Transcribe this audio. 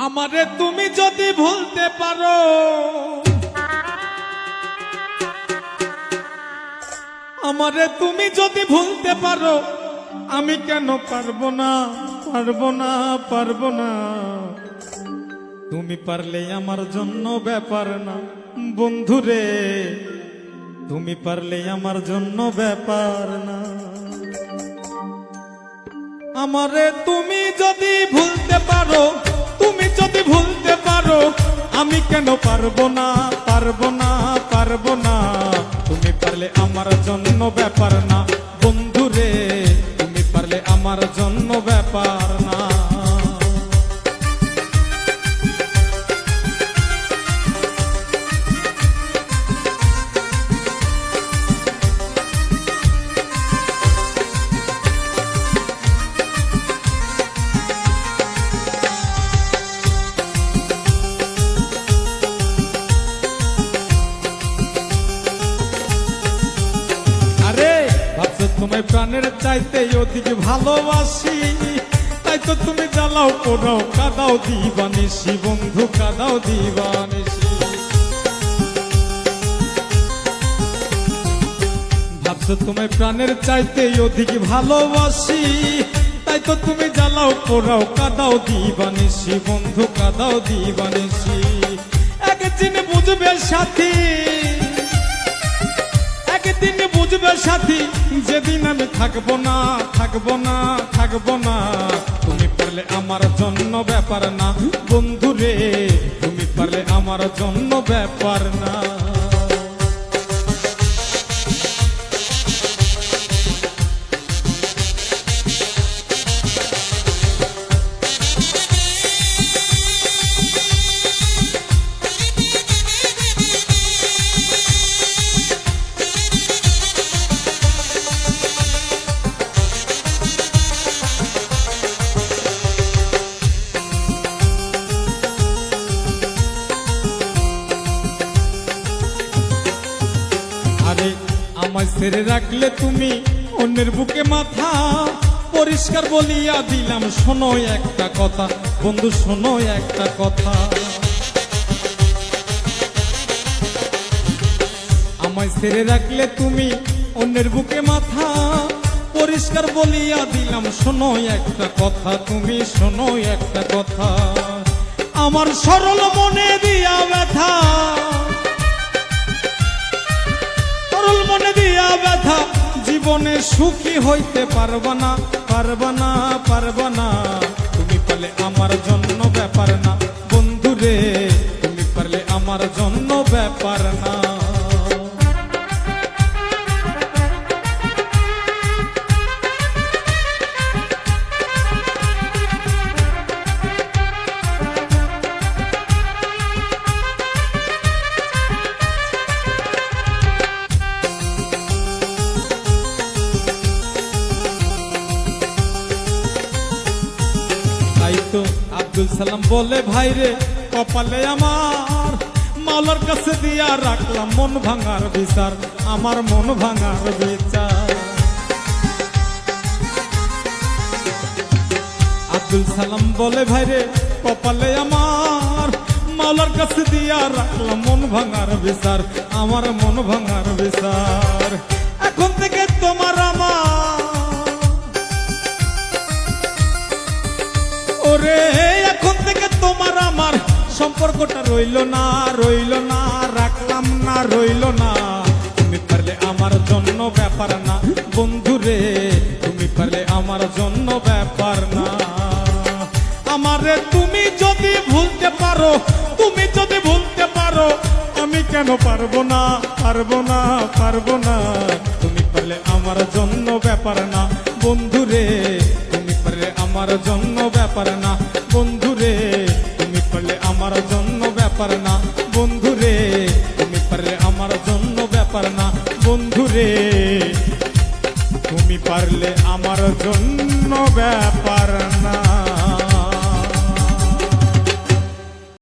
আমারে তুমি যদি ভুলতে পারো, আমারে তুমি যদি ভুলতে পারো, আমি কেন পারবো না, পারবো না, পারবো না। তুমি পারলে আমার জন্য ব্যাপার না বন্ধুরে, তুমি পারলে আমার জন্য ব্যাপার না। আমারে তুমি যদি ভুলতে পারো, তুমি যদি ভুলতে পারো, আমি কেন পারবো না, পারবো না, পারবো না। তুমি পারলে আমার জন্য ব্যাপার না বন্ধুরে, তুমি পারলে আমার জন্য ব্যাপার না। তোমায় প্রাণের চাইতে অধিক ভালোবাসি, তাই তো তুমি জ্বালাও পোড়াও কাদাও দিবানিসি বন্ধু, কাদাও দিবানিসি। ভাবছো তোমায় প্রাণের চাইতে অধিক ভালোবাসি, তাই তো তুমি জ্বালাও পোড়াও কাদাও দিবানিসি বন্ধু, কাদাও দিবানিসি। একদিন বুঝবে সাথী, একদিন বুঝবে সাথী, যেদিন আমি থাকবো না, থাকবো না, থাকবো না। তুমি পারলে আমার জন্য ব্যাপার না বন্ধুরে, তুমি পারলে আমার জন্য ব্যাপার না। আমায় ছেড়ে রাখলে তুমি অন্যের বুকে মাথা, পরিষ্কার বলিয়া দিলাম শোনো একটা কথা বন্ধু, শোনো একটা কথা। আমায় ছেড়ে রাখলে তুমি অন্যের বুকে মাথা, পরিষ্কার বলিয়া দিলাম শোনো একটা কথা, তুমি শোনো একটা কথা। আমার সরল মনে দিয়া ব্যথা, মনে দিয়া ব্যথা, জীবনে সুখী হইতে পারবা না, পারবা না, পারবা না। তুমি পারলে আমার জন্য ব্যাপার না বন্ধুরে, তুমি পারলে আমার জন্য ব্যাপার না। আব্দুল সালাম বলে ভাইরে কপালে আমার, মাওলার কাছে দিয়া রাখলাম মন ভাঙার বিচার, আমার মন ভাঙার বিচার। আব্দুল সালাম বলে ভাইরে কপালে আমার, মাওলার কাছে দিয়া রাখলাম মন ভাঙার বিচার, আমার মন ভাঙার বিচার। এখন থেকে তোমার আমার ওরে, এখন থেকে তোমার আমার সম্পর্কটা রইল না, রইল না, রাখলাম না, রইল না। তুমি পারলে আমার জন্য ব্যাপার না বন্ধুরে, তুমি পারলে আমার জন্য ব্যাপার না। আমারে তুমি যদি ভুলতে পারো, তুমি যদি ভুলতে পারো, আমি কেন পারবো না, পারবো না, পারবো না। তুমি পারলে আমার জন্য ব্যাপার না বন্ধুরে, তুমি পারলে আমার জন্য ব্যাপার না বন্ধুরে, তুমি পারলে আমার জন্য ব্যাপার না বন্ধুরে, তুমি পারলে আমার জন্য ব্যাপার না বন্ধুরে, তুমি পারলে আমার জন্য ব্যাপার না।